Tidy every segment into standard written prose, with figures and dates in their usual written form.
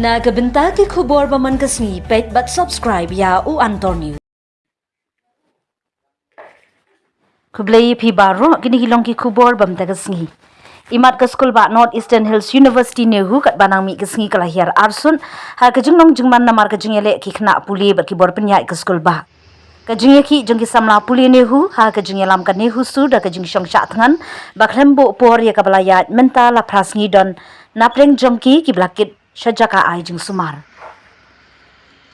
Na kabenta ki khubor baman kasngi pet but subscribe ya u antor news. Kublai phi baro kini hilong ki khubor bam ta kasngi. Imat ka school ba North Eastern Hills University nehu kat banang mi kasngi kalahir arsun ha ka jingnong jingman namar ka jingyele ki khna puli bar ki bor penya ka school ba. Ka jingye ki jingki samla puli nehu ha ka jingyelam ka nehu su da ka jingshong sha thangan bakhrembo por ya ka balaya menta la prasngi don napreng jongki ki blakit Shajaka ai jing sumar.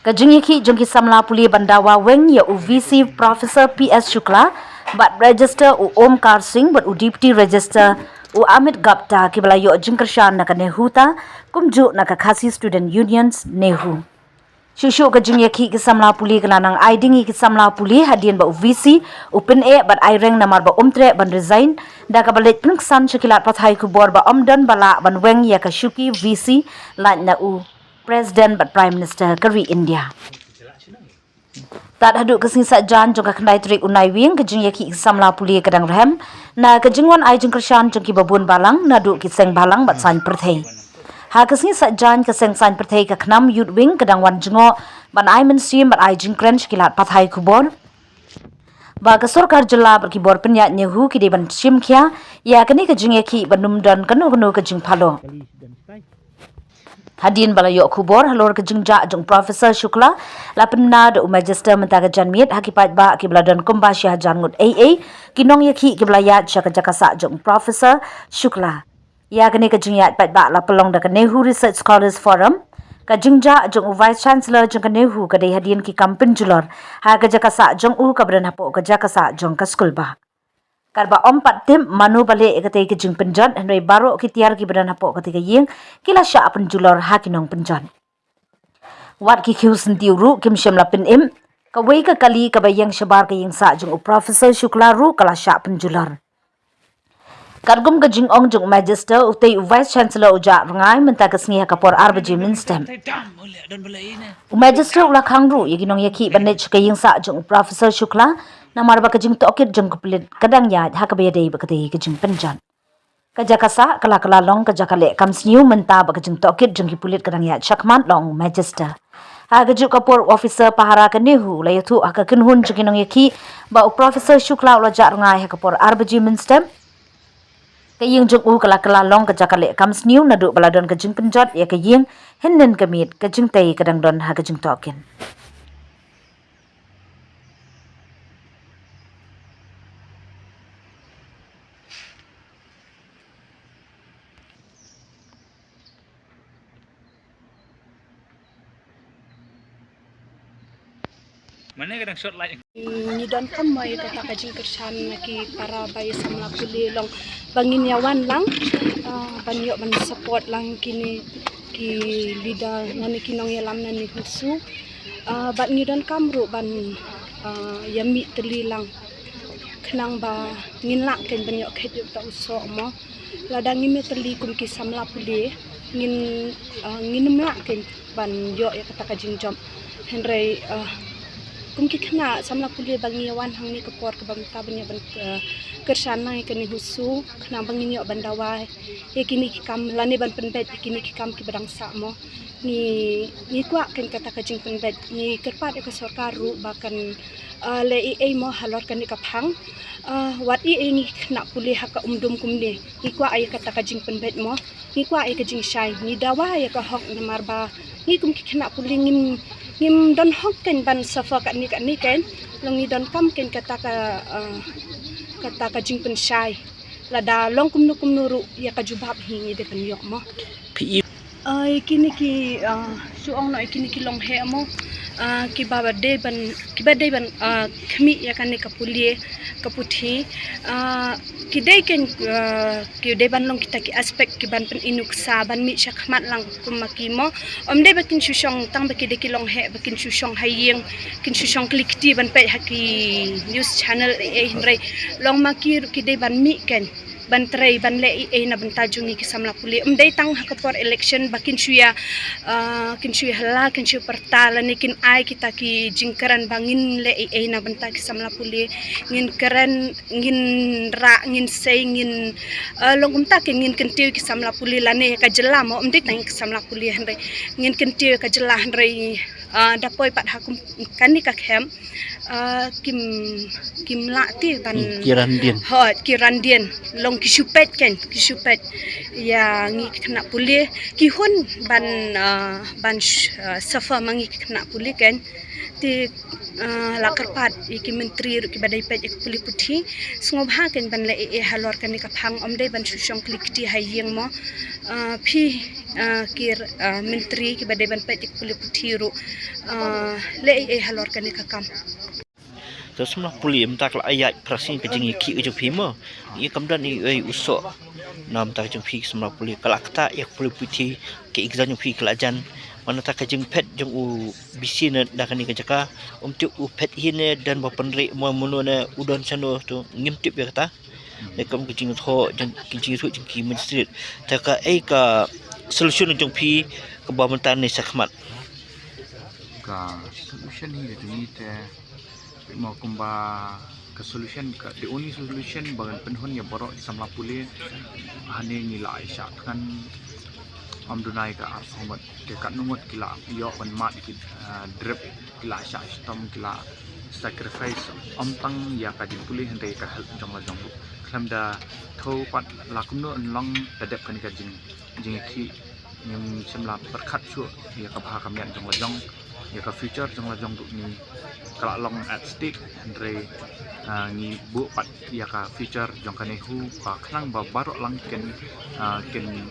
Kajing ki jong ki samla puli bandawa weng ya u VC Professor P.S.Shukla but register u Omkar Singh but u deputy register u Amit Gupta ki bala yo jing kershan na ka nehuta kumju na ka khasi student unions nehu. Shushu kajing ki samla puli kelanang ai dingi ki samla puli hadien ba u VC open a but ai reng namar ba umtre ban resign da ka balet pengsan shakilat pathai ku bor ba amdan bala ban weng ya ka shuki VC lan na u president but prime minister kari India. Tat hadu kasing sa jan jong ka khandai trik unai wing kajing ki samla puli kadang rem na kajingwan ai jing kershan jong ki babun balang na du ki seng balang bat san perthei. Ha kasing sa jan ka seng san perthei ka khnam youth wing kadang wan jingo ban ai mensim bat ai jing kren shakilat pathai ku bor ba ka sarkar jilla bar ki bor penya nehu ki de ban simkhya ya kani ka jinge ki banum dan kanu ka jing phalo hadien bala yo khubor halor ka jingja jong Professor Shukla lapna de magister menta ka janmiet hakipat ba ki bladan kumba syah jangut aa kinong yakhi ki blaya chaka jakasa jong Professor Shukla ya kani ka jingyat pat ba la pelong da ka nehu research scholars forum ka jingja jong vice chancellor jong ka nehu ka de hadien ki kampen julor ha ka jakasa jong u ka bran hapo ka jakasa jong ka school ba karba ompat tim manu bale ekate ki jing penjan henry baro ki tiar ki bran hapo ka tiga ying kila sha pen julor ha kinong penjan wat ki khiu sintiu ru kim shem la pen im ka wei ka kali ka bayang shabar ka ying sa jong u Professor Shukla ru kala sha pen julor Kargum ka jing ong jong magister utay vice chancellor uja rangai menta ka sngi ka por arbaji minstem magister ula khangru yaginong yaki banech ka yingsa jong Professor Shukla namar ba ka jing tokit jong kuplit kadang ya hakabaya dei ba ka dei ka jing penjan ka jakasa kala long ka jakale kamsniu menta ba ka jing tokit jong kipulit kadang ya chakman long magister ha ka ju ka por officer pahara ka nehu la yathu ka kinhun jiginong yaki ba Professor Shukla ula ja rangai ka por arbaji minstem kaying jong u kala long ka jakale kams new na du baladon ka jing penjot ya kaying hennen kamit ka jing tei kadang don ha ka jing token Mana kadang short light ni don kam mai kata kajing kershan ki para bayi samla puli long bangin yawan lang banyo ban support lang kini ki leader nani kinong yalam nani husu bat ni don kam ru ban yami teli lang kenang ba nginlak ken banyo khet ta uso mo ladang mi teli kum ki samla puli ngin mlak ken ban yo ya kata kajing jom henry kum ki khna samla puli bangi wan hang ni kapor ka bangta banya ban kershan nang ke ni husu khna bangi ni bandawa e kini ki kam lani ban penbet kini ki kam ki badang sa mo ni kwa ken kata ka jing penbet ni kerpat ka sarkar ru bakan le e mo halor kan ni kaphang wat e ni khna puli ha ka umdum kum ni kwa ay kata ka jing penbet mo ni kwa ay ka jing shai ni dawa ya ka hok namar ba ni kum ki khna puli ngim don hok ken ban safa ka ni ken long ni don kam ken kata ka jing pen shai lada long kum nu ru ya ka jubab hingi de pen yok mo ai kini ki suong no kini ki long he mo ki baba de ban khmi ya kan ni kapuli kaputhi ki de ken ki de ban long kita ki aspect ki ban pen inuk sa ban mi shakmat lang kumaki mo om de bakin susong tang baki de ki long he bakin susong hayeng kin susong klik ti ban pe haki news channel e hindrai long maki ki de ban mi ken bantrai ban le na bantajung ki samla puli umdai tang hakapor election bakin shuya kin shuya hala kin shuya partala ni kin ai kita ki jingkaran bangin le na banta ki samla puli ngin keren ngin ra ngin sei ngin longum ta ngin kentiu ki samla puli lane ka jela mo umdai tang ki samla puli handai ngin kentiu ka jela handai dapoi pat hakum kani ka kem kim la ti ban Kirandien. hot kirandien long kisupet ken kisupet ya ngi kena puli ki hun ban safa mangi kena puli ken ti lakarpat iki menteri ki badai pet ik puli puthi sngob ha ken ban le halor kan ka phang omdei ban susyong klikti hayeng mo phi kir menteri ki badai ban pet ik puli puthi ru le halor kan ka kam Terus semua puli tak la ayat prasin ke jingi ki uju pima. Ia kemudian ni usok nam tak jeng pi semua puli kalak ta yak puli putih ke exam pi kelajan mana tak jeng pet jeng u bisi na dah kani kejaka untuk u pet hine dan bapenri mo mununa udon shano tu ngimtip ya kata. Lekam ke jeng tho jeng tu jeng ki menstrit. Taka ka solution jeng pi ke bamantan ni sakmat. Ka solution ni tu te mau kumba ke solution ke the only solution bagan penhun ya borok samla puli hane ngila isya kan amdunai ka arsomat ke kat numot kila yo ban mat ki drip kila isya stom kila sacrifice tang ya ka din puli hande ka help jong la jong klamda tho pat lakum no long tadep kan ka jing ki ngem samla perkhat chu ya ka bha kam yan jong la jong ya ka future jong la jong ni kala long at stake andre ni bu pat ya ka future jong kane hu ka khlang ba barok lang ken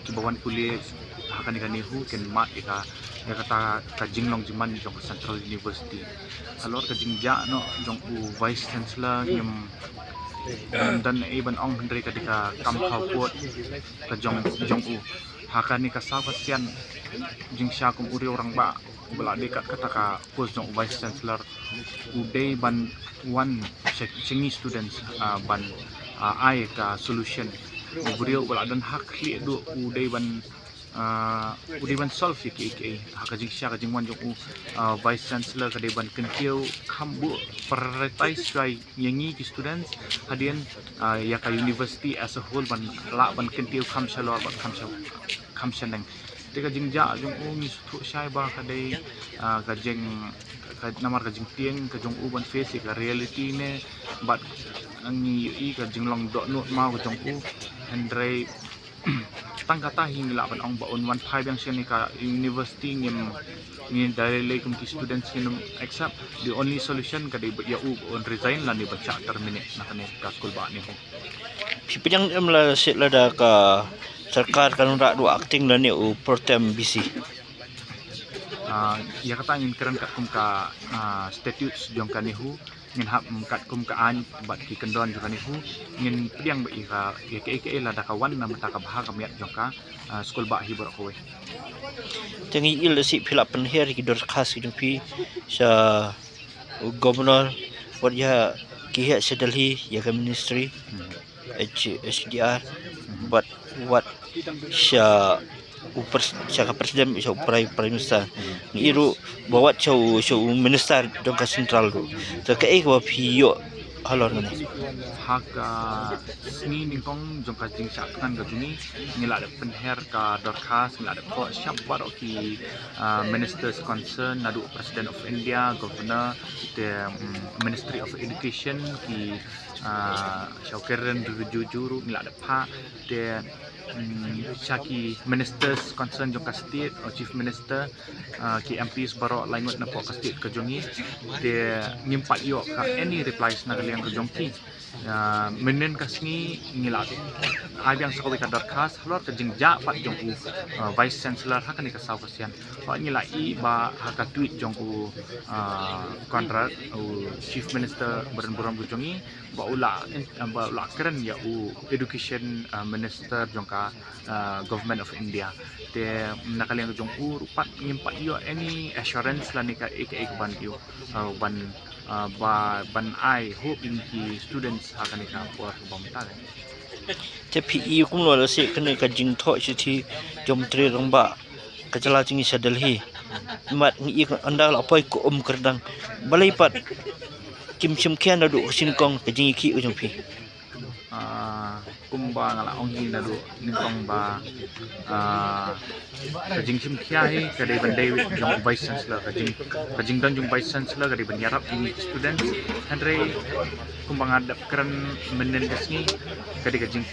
kibawan puli hakan kane hu ken mat ya kata ka jinglong jiman jong central university alor ka jingja no jong u vice chancellor nyem dan even ong andre ka dika kam khau pot ka jong u hakan ni ka sa ka sian jingsha kum uri orang ba bela dekat kata ka post jong vice chancellor udai ban one chingi students ban ai ka solution beliau bela dan hak li do udai ban solve ki hak jing sya jing wan jong vice chancellor ka de ban kentiu kambu prioritizerai yangi ki students hadien ya ka university as a whole ban kentiu kam shalor ban kam shaneng teka jingja jong ni thu shai ba kadai ka jeng ka namar ka jing tieng ka jong ban face ka reality ne but angi ka jinglong do not mau ka jong andre tang kata hingla ban ong ba on 15 yang sini ka university ngin dalile kum ki students ngin accept the only solution ka dai ya on resign lan ni baca terminate na kane ka school ba ni ho Pipijang emla sit lada ka sarkar kanun rak du acting la ni u protem BC. Ya kata ngin keren kat kum ka statutes jong kan hu ngin hap kat kum ka an bat ki kendon jong kan hu ngin piang ba ika ke la da kawan na mata ka bha ka miat jong ka school ba hi bor ko we Tengi il si philap pen her ki dor khas ki jong pi sa governor what ya ki ha sedalhi ya ka ministry HDR but what sya upper sya ka presiden sya prime minister ni iru bawa chau minister dong ka central tu ta ka ko phiyo halor ni hak sni ni kong jong ka jing sa kan ga juni ngila da penher ka dorkas ngila da ko syap baro ki ministers concern nadu president of India governor the ministry of education ki syaukeran jujuru ngila da pha the Shaki ministers concern jong ka state or chief minister ki MPs baro langot na po ka state ka jongi de nyimpat yo ka any replies na kalian ka jongki menen kasngi ngilat abiang sakowi ka darkas halor ka jingja pat jongku vice chancellor hakan ka saw kasian pa ngila I ba haka tweet jongku kontrak chief minister beran-beran bujongi ba ula keren ya education minister jongka government of India de nakalian jongku rupat ngimpat yo any assurance la ni ka ek ban yo ban I hope in ki students akan ika buat pembentangan. Tapi iyo kum lo se kene ka jing tho chi thi geometri rongba ka jala jingi sadal hi mat ngi anda la poi ko kerdang balai pat kim chim khian da du sin kong ka jingi ki ujung phi kumba ngala ong hi na do ning kong ba ka jing chim khia hi ka dei ban dei jong vice chancellor ka jing dan jong vice chancellor ka dei ban yarap ini student andre kumba ngadap keren menen kasni ka dei ka jing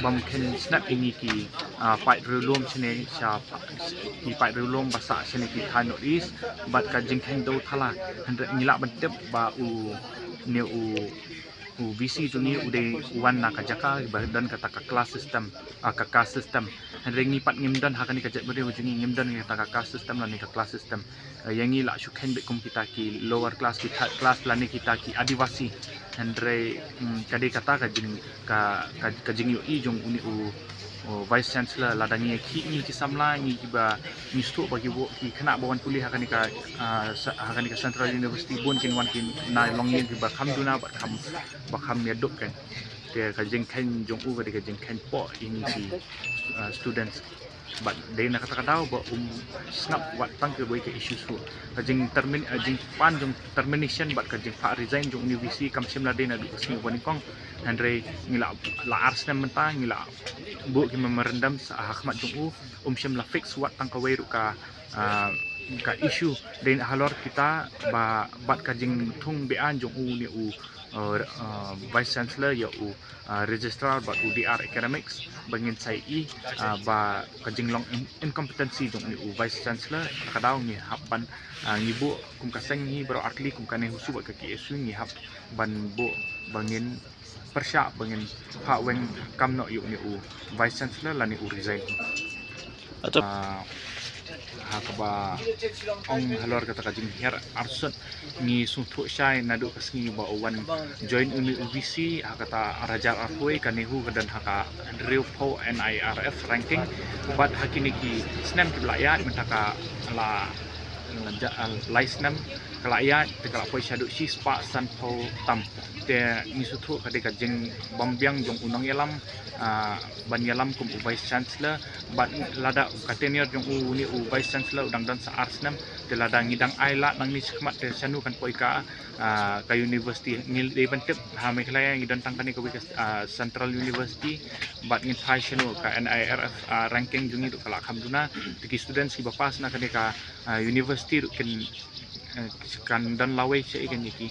bam ken snap ini ki pai rulum chene sha ki pai rulum basa chene ki thano is bat ka jing ken do thala andre ngila ban tep ba u ne u VC juni udah wan nak jaka dan kata ka kelas sistem ka system ring ni pat ngimdan hakani ka jet bode ujungi ngimdan ni kata ka system lan ni ka kelas system yang ni la syukhen be kum kita ki lower class ki third class lan ni kita ki adivasi andre kade kata ka jing yo i jong uni u vice chancellor ladangi ki ni ki samla ni kiba ni stu bagi wo ki kena bawan pulih hakani ka central university bon kin wan kin na long ni kiba kham duna ba kham ya dok kan ke ka jing khen jong u ka jing khen po ini ki students but they nak kata kata ba snap wat tang ke boy ke issue su ka jing pan jong termination but ka jing fa resign jong university kam sim la de na du sing wani kong andre ngila la arsna mentang ngila bu ki memorandum sa hakmat jong u sim la fix wat tang ka wei ru ka issue den halor kita ba bat ka jing thung be an jong u ni u vice chancellor ya u registrar ba UDR academics bangin sai i ba kajing long incompetency jong ni u vice chancellor kadau ni hapan ni bu kum kaseng ni bro atli kum kane husu ba ka ki esu ni hap ban bu bangin persya bangin ha wen kam no yu ni u vice chancellor la ni u resign atau hakaba ong halor kata kajing her arsut ni suthu syai nadu kasngi ba wan join uni VC hakata rajar arpoi kanehu dan haka drill po NIRF ranking bat hakini ki snem ki belayat mentaka la laisnam kelayat tekala poi syadu si spa san po tam te ni suthu kade kajing bombyang jong unang yalam ban yalam kum vice chancellor bat lada katenier jong uni vice chancellor udang dan sa arsnam te lada ngidang aila nang ni skmat te sanu kan poi ka university ngil de bantep ha meklaya ngidan tangkani ka central university bat ngin phai shano ka NIRF ranking jungi tu kala khamduna tiki students ki bapas na kade ka university kan dan lawe che ikan yaki